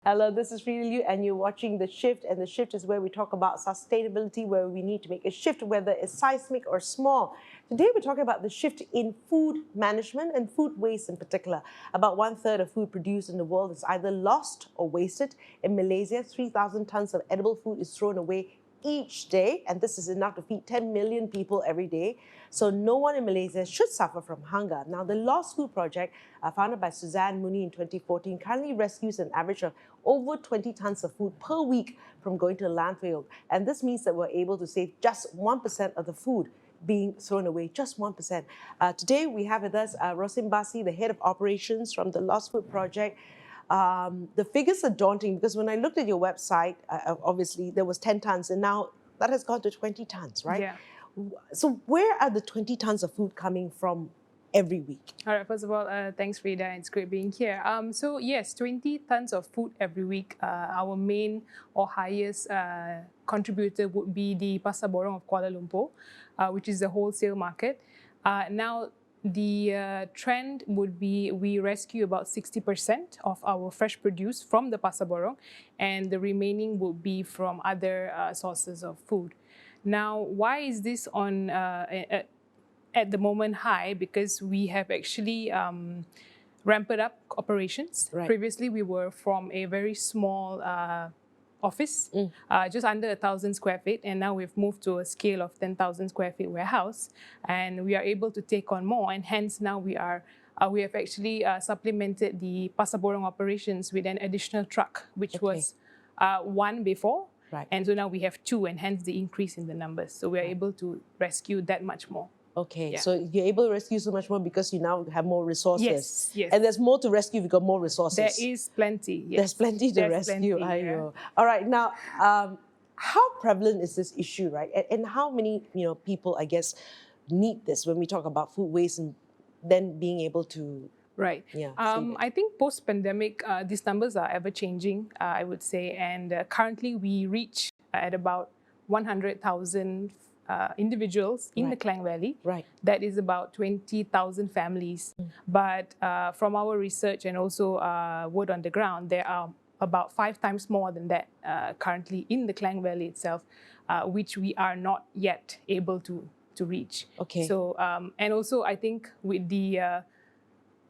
Hello, this is 𝗙𝗲𝗬𝗀 and you're watching The Shift, and The Shift is where we talk about sustainability, where we need to make a shift, whether it's seismic or small. Today we're talking about the shift in food management and food waste in particular. About 1/3 of food produced in the world is either lost or wasted. In Malaysia, 3,000 tons of edible food is thrown away each day, and this is enough to feed 10 million people every day. So no one in Malaysia should suffer from hunger. Now, the Lost Food Project, founded by Suzanne Mooney in 2014, currently rescues an average of over 20 tons of food per week from going to landfill. And this means that we're able to save just 1% of the food being thrown away, just 1%. Today, we have with us 𝗏𝗡𝗚, the head of operations from the Lost Food Project. The figures are daunting because when I looked at your website, obviously there was 10 tons and now that has gone to 20 tons, right? Yeah. So where are the 20 tons of food coming from every week? All right, first of all, thanks, 𝗏𝗲𝗍. It's great being here. So yes, 20 tons of food every week. Our main or highest contributor would be the Pasar Borong of Kuala Lumpur, which is the wholesale market. Now, the trend would be we rescue about 60% of our fresh produce from the Pasar Borong, and the remaining would be from other sources of food. Now, why is this on at the moment high? Because we have actually ramped up operations. Right. Previously, we were from a very small office, just under 1,000 square feet, and now we've moved to a scale of 10,000 square feet warehouse, and we are able to take on more, and hence now we have actually supplemented the Pasar Borong operations with an additional truck, which was one before, and so now we have two, and hence the increase in the numbers. So we are able to rescue that much more. Okay, so you're able to rescue so much more because you now have more resources. Yes, yes. And there's more to rescue if you've got more resources. There is plenty, yes. There's plenty to rescue. Yeah. All right, now, how prevalent is this issue, right? And how many people, I guess, need this when we talk about food waste and then being able to... Right. Yeah, I think post-pandemic, these numbers are ever-changing, I would say. And currently, we reach at about 100,000 individuals in the Klang Valley. Right. That is about 20,000 families. But from our research and also word on the ground, there are about 5 times more than that currently in the Klang Valley itself, which we are not yet able to reach. Okay. So, and also I think with the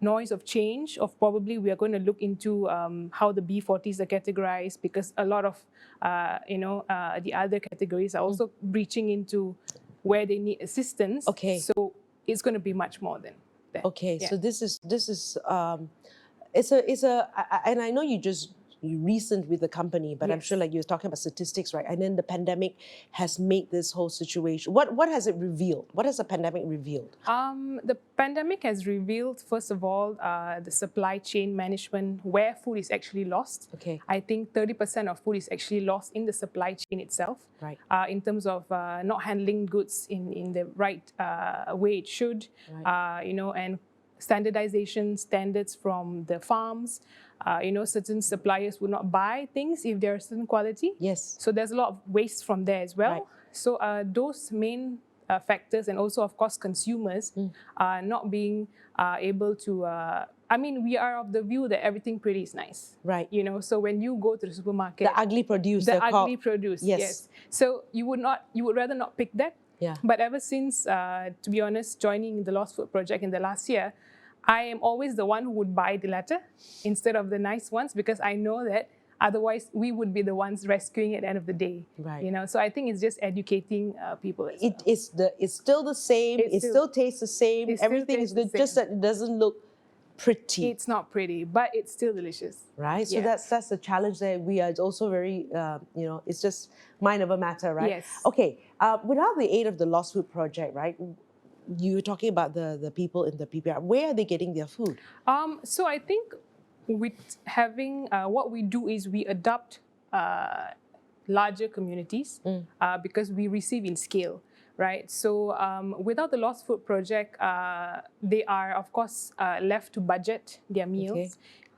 noise of change, probably we are going to look into how the B40s are categorized, because a lot of the other categories are also breaching into where they need assistance. Okay. So it's going to be much more than that. Okay. Yeah. So this is and I know you recent with the company, but I'm sure like you're talking about statistics, right? And then the pandemic has made this whole situation. What has it revealed? What has the pandemic revealed? The pandemic has revealed, first of all, the supply chain management, where food is actually lost. Okay. I think 30% of food is actually lost in the supply chain itself. Right. In terms of not handling goods in the right way it should, and standardization standards from the farms. Certain suppliers would not buy things if they're a certain quality. Yes. So there's a lot of waste from there as well. Right. So those main factors, and also, of course, consumers not being able to... I mean, we are of the view that everything pretty is nice. Right. So when you go to the supermarket... The ugly produce. The ugly produce, yes. So you would rather not pick that. Yeah. But ever since, to be honest, joining the Lost Food Project in the last year, I am always the one who would buy the latter instead of the nice ones, because I know that otherwise we would be the ones rescuing at the end of the day. Right. So I think it's just educating people as well. It's still the same. It still tastes the same. Everything is good. Just that it doesn't look pretty. It's not pretty, but it's still delicious. Right. So Yeah. that's the challenge that we are also very it's just mind over matter, right? Yes. Okay. Without the aid of the Lost Food Project, right? You were talking about the people in the PPR. Where are they getting their food? So I think with having, what we do is we adopt larger communities because we receive in scale, right? So without the Lost Food Project, they are, of course, left to budget their meals. Okay.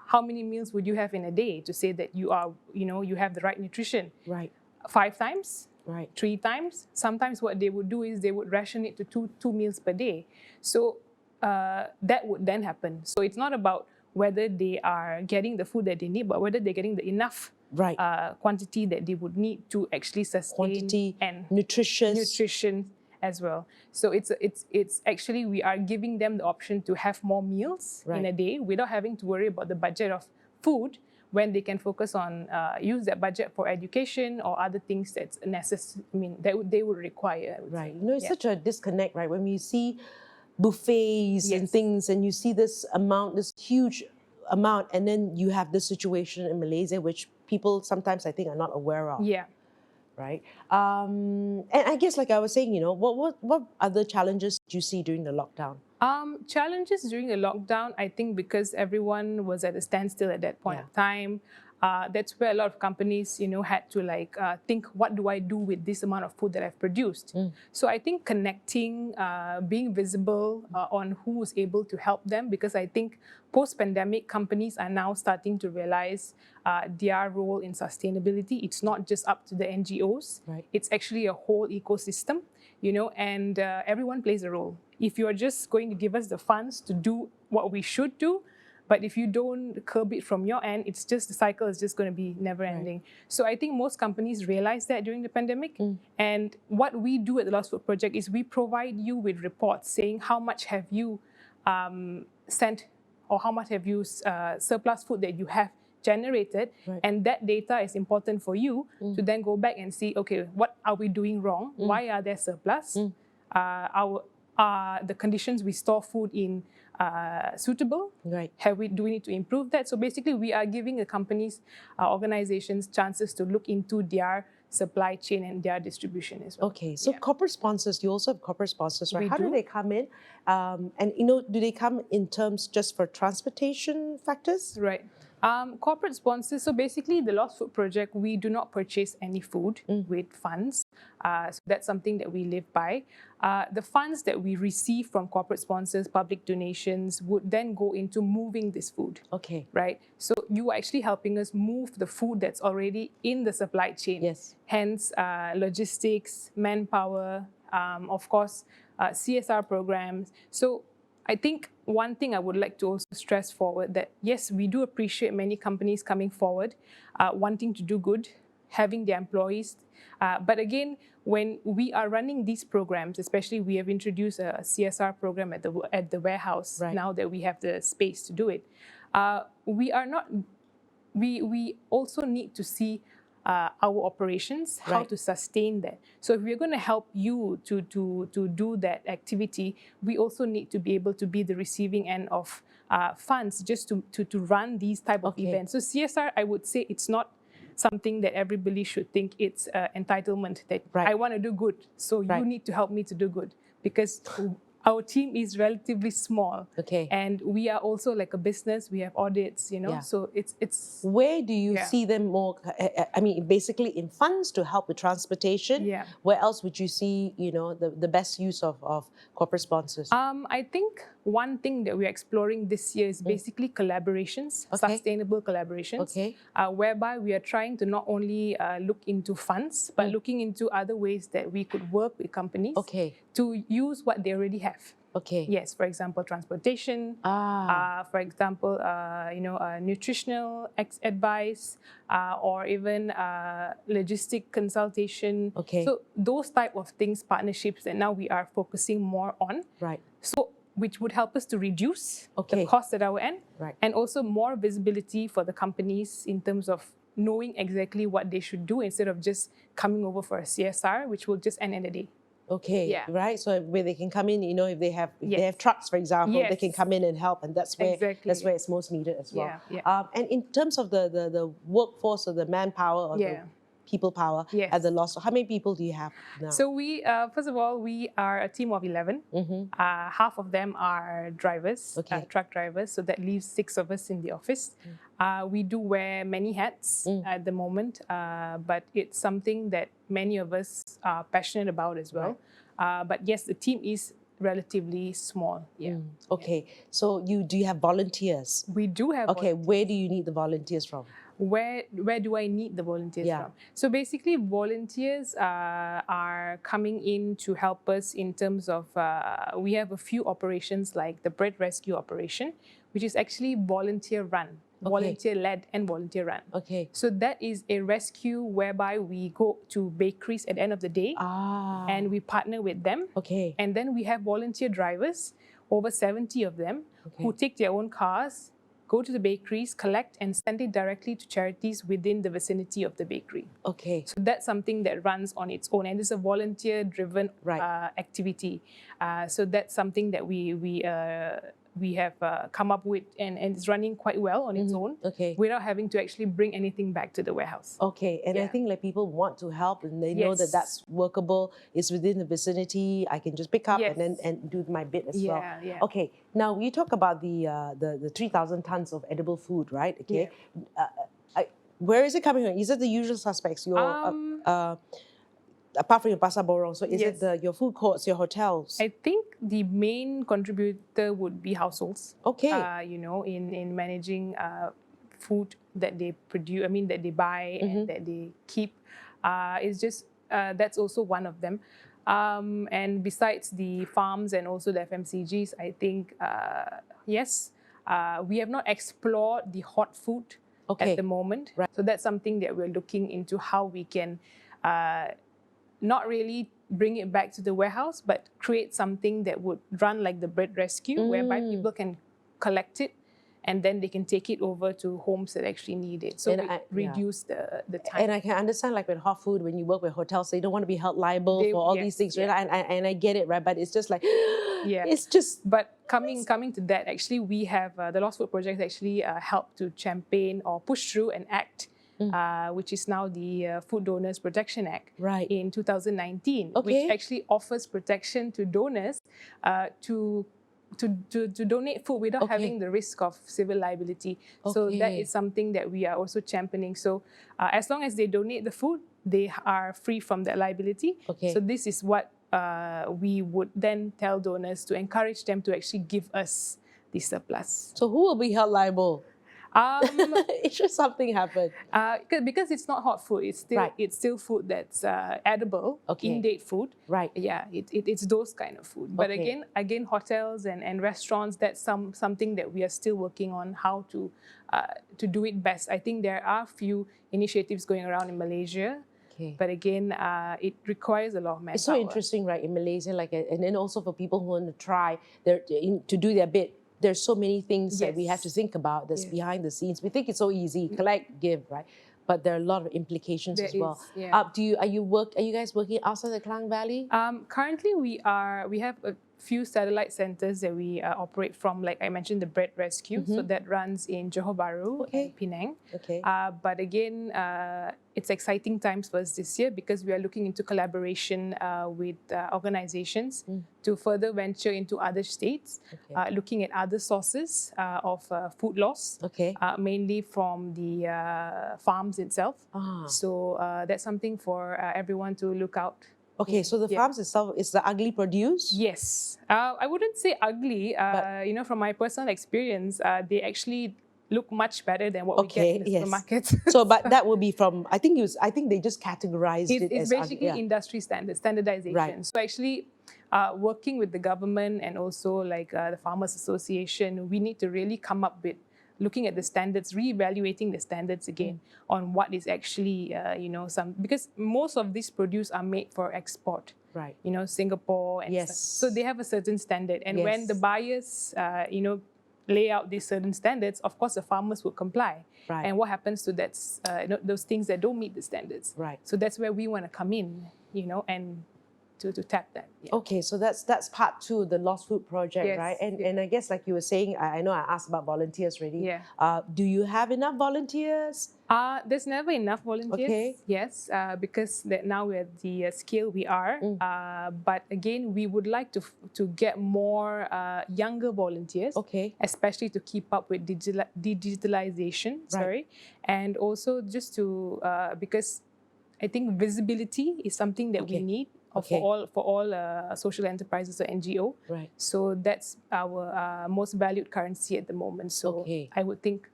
How many meals would you have in a day to say that you are, you have the right nutrition? Right. 5 times? Right. 3 times. Sometimes what they would do is they would ration it to two meals per day. So that would then happen. So it's not about whether they are getting the food that they need, but whether they're getting the enough Right. quantity that they would need to actually sustain Quantity, and nutrition as well. So it's actually, we are giving them the option to have more meals in a day without having to worry about the budget of food, when they can focus on use that budget for education or other things that's necessary. I mean, that they would require. I would Right. say. You know, it's such a disconnect, right? When we see buffets and things, and you see this amount, this huge amount, and then you have this situation in Malaysia, which people sometimes I think are not aware of. Yeah. Right. And I guess, like I was saying, you know, what other challenges did you see during the lockdown? Challenges during the lockdown, I think because everyone was at a standstill at that point of time. That's where a lot of companies, you know, had to think, what do I do with this amount of food that I've produced? So I think connecting, being visible on who is able to help them, because I think post-pandemic companies are now starting to realize their role in sustainability. It's not just up to the NGOs. Right. It's actually a whole ecosystem, you know, and everyone plays a role. If you're just going to give us the funds to do what we should do, but if you don't curb it from your end, it's just, the cycle is just going to be never ending. Right. So I think most companies realized that during the pandemic. And what we do at the Lost Food Project is we provide you with reports saying how much have you sent, or how much have you surplus food that you have generated. Right. And that data is important for you to then go back and see, okay, what are we doing wrong? Why are there surplus? The conditions we store food in suitable? Right. Do we need to improve that? So basically, we are giving the companies, organizations, chances to look into their supply chain and their distribution as well. Okay, so corporate sponsors, you also have corporate sponsors, right? How do they come in? And you know, do they come in terms just for transportation factors? Right. Corporate sponsors, so basically the Lost Food Project, we do not purchase any food with funds. So that's something that we live by. The funds that we receive from corporate sponsors, public donations, would then go into moving this food. Okay. Right? So you are actually helping us move the food that's already in the supply chain. Yes. Hence, logistics, manpower, of course, CSR programs. So I think one thing I would like to also stress forward, that yes, we do appreciate many companies coming forward, wanting to do good, having their employees. But again, when we are running these programs, especially we have introduced a CSR program at the warehouse, now that we have the space to do it. We also need to see our operations, how to sustain that. So if we're going to help you to do that activity, we also need to be able to be the receiving end of funds just to run these type of events. So CSR, I would say it's not something that everybody should think it's entitlement, that I want to do good, so you need to help me to do good, because our team is relatively small. Okay. And we are also like a business, we have audits, you know, so it's... Where do you see them more, I mean, basically in funds to help with transportation? Yeah. Where else would you see, you know, the best use of corporate sponsors? I think one thing that we're exploring this year is basically collaborations, sustainable collaborations, whereby we are trying to not only look into funds, but looking into other ways that we could work with companies to use what they already have. Okay. Yes, for example, transportation, for example, you know, nutritional advice, or even logistic consultation. Okay. So those type of things, partnerships that now we are focusing more on. Right. So which would help us to reduce the cost at our end, and also more visibility for the companies in terms of knowing exactly what they should do instead of just coming over for a CSR, which will just end in a day. Okay, right. So where they can come in, you know, if they have trucks, for example, they can come in and help, and that's where it's most needed as well. And in terms of the workforce or the manpower or the people power at the Lost, how many people do you have now? So we, first of all, we are a team of 11. Half of them are drivers, truck drivers. So that leaves 6 of us in the office. We do wear many hats at the moment, but it's something that many of us are passionate about as well. But yes, the team is relatively small. Okay. So do you have volunteers? We do have volunteers. Where do you need the volunteers from? Where do I need the volunteers from? So basically, volunteers are coming in to help us in terms of, we have a few operations like the bread rescue operation, which is actually volunteer-run, volunteer-led and volunteer-run. Okay. So that is a rescue whereby we go to bakeries at the end of the day and we partner with them. Okay. And then we have volunteer drivers, over 70 of them, who take their own cars, go to the bakeries, collect and send it directly to charities within the vicinity of the bakery. Okay. So that's something that runs on its own, and it's a volunteer-driven activity. So that's something that we have come up with, and it's running quite well on its own, without having to actually bring anything back to the warehouse. Okay, and I think like people want to help, and they know that that's workable. It's within the vicinity. I can just pick up and do my bit as well. Okay, now we talk about the 3,000 tons of edible food, right? Okay, where is it coming from? Is it the usual suspects? Your apart from your pasar borong, so is it your food courts, your hotels? I think the main contributor would be households. Okay. You know, in managing food that they produce, I mean, that they buy and that they keep. It's just, that's also one of them. And besides the farms and also the FMCGs, I think, yes, we have not explored the hot food at the moment. So that's something that we're looking into, how we can not really bring it back to the warehouse, but create something that would run like the bread rescue, whereby people can collect it and then they can take it over to homes that actually need it. So reduce the time. And I can understand, like with hot food, when you work with hotels, they don't want to be held liable for all these things, right? And I get it, right? But it's just like, it's just... But coming to that, actually, we have the Lost Food Project actually helped to champagne or push through an act, which is now the Food Donors Protection Act in 2019, which actually offers protection to donors to donate food without having the risk of civil liability. So that is something that we are also championing. So as long as they donate the food, they are free from that liability. So this is what we would then tell donors, to encourage them to actually give us the surplus. So who will be held liable? It's just something happened. Because it's not hot food, it's still food that's edible, in-date food. Yeah, it's those kind of food. But again, hotels and restaurants, that's something that we are still working on, how to do it best. I think there are a few initiatives going around in Malaysia. But again, it requires a lot of manpower. It's so interesting, right, in Malaysia, like, and then also for people who want to try to do their bit. There's so many things that we have to think about that's behind the scenes. We think it's so easy, collect, give, right? But there are a lot of implications as well. Are you guys working outside the Klang Valley? Currently, we have a few satellite centers that we operate from. Like I mentioned, the Bread Rescue, so that runs in Johor Bahru and Penang. But again, it's exciting times for us this year, because we are looking into collaboration with organizations to further venture into other states, looking at other sources of food loss, mainly from the farms itself. So that's something for everyone to look out. So the farms itself, is the ugly produce? Yes. I wouldn't say ugly. You know, from my personal experience, they actually look much better than what we get in the supermarkets. So, but that would be from, I think they just categorized it as... It's basically industry standards, standardization. So actually, working with the government and also like the Farmers Association, we need to really come up with looking at the standards, re-evaluating the standards again on what is actually, you know, because most of these produce are made for export. You know, Singapore and stuff. So they have a certain standard. And when the buyers, you know, lay out these certain standards, of course the farmers will comply. And what happens to that, you know, those things that don't meet the standards? So that's where we want to come in, you know, and to tap that. So that's part two, the Lost Food Project, right? And I guess, like you were saying, I know I asked about volunteers already. Do you have enough volunteers? There's never enough volunteers. Yes, because now we're at the scale we are. But again, we would like to get more younger volunteers, especially to keep up with digitalization. And also just to because I think visibility is something that we need. For all social enterprises or NGO. So that's our most valued currency at the moment. So I would think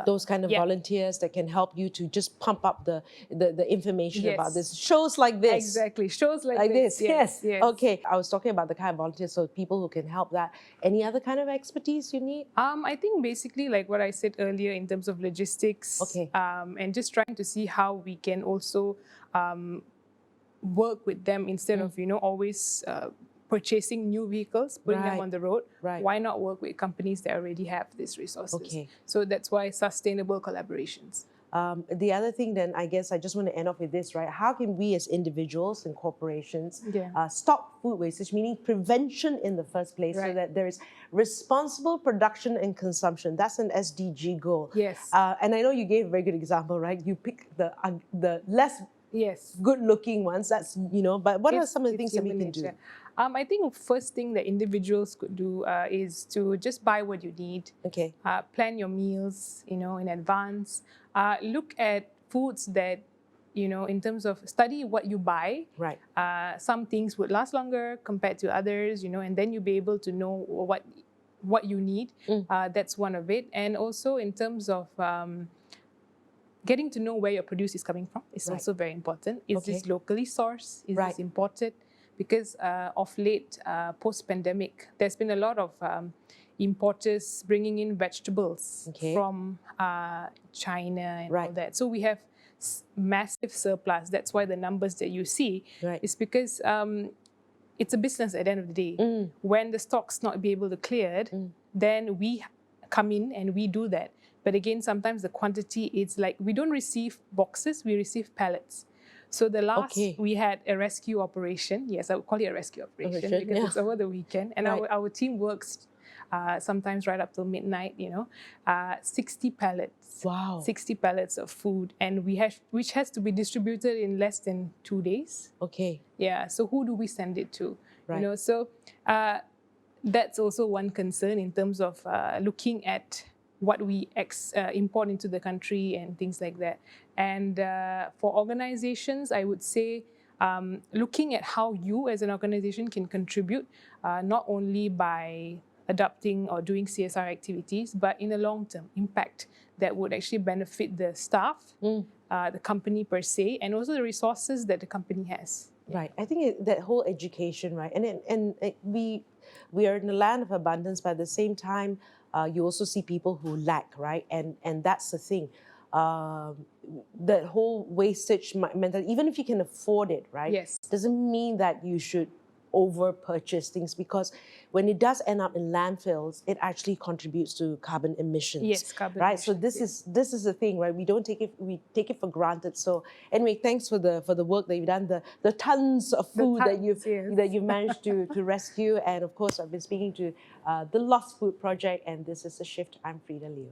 those kind of yeah. volunteers that can help you to just pump up the information Yes. about this. Shows like this. Exactly, shows like this. Yes. Yes. Okay, I was talking about the kind of volunteers, so people who can help that. Any other kind of expertise you need? I think basically like what I said earlier in terms of logistics, Okay. And just trying to see how we can also work with them instead of always purchasing new vehicles, putting them on the road. Right. Why not work with companies that already have these resources? Okay. So that's why sustainable collaborations. The other thing then, I guess I just want to end off with this, right? How can we as individuals and corporations stop food wastage, meaning prevention in the first place, so that there is responsible production and consumption? That's an SDG goal. Yes. And I know you gave a very good example, right? You picked the less good-looking ones. That's, but what are some of the things that we can do? I think first thing that individuals could do is to just buy what you need. Okay. Plan your meals, in advance. Look at foods that, in terms of study what you buy. Right. Some things would last longer compared to others, and then you'll be able to know what you need. That's one of it. And also in terms of getting to know where your produce is coming from is also very important. Is this locally sourced? Is this imported? Because of late, post-pandemic, there's been a lot of importers bringing in vegetables from China and all that. So we have massive surplus. That's why the numbers that you see is because it's a business at the end of the day. When the stock's not be able to cleared, then we come in and we do that. But again, sometimes the quantity, it's like we don't receive boxes, we receive pallets. So the last, we had a rescue operation. Yes, I would call it a rescue operation because it's over the weekend. And our team works sometimes right up till midnight, 60 pallets. Wow. 60 pallets of food. And which has to be distributed in less than 2 days. Okay. Yeah, so who do we send it to? Right. So that's also one concern in terms of looking at what we import into the country and things like that. And for organizations, I would say looking at how you as an organization can contribute, not only by adopting or doing CSR activities, but in the long-term impact that would actually benefit the staff, the company per se, and also the resources that the company has. Right. I think that whole education, right? And we are in a land of abundance, but at the same time, you also see people who lack, right? And that's the thing. That whole wastage mentality, even if you can afford it, right? Yes. Doesn't mean that you should over-purchase things, because when it does end up in landfills, it actually contributes to carbon emissions. Yes, carbon emissions. So this is the thing, right? We take it for granted. So anyway, thanks for the work that you've done, the tons of food that you've managed to rescue, and of course I've been speaking to the Lost Food Project, and this is The Shift. I'm Frida Liu.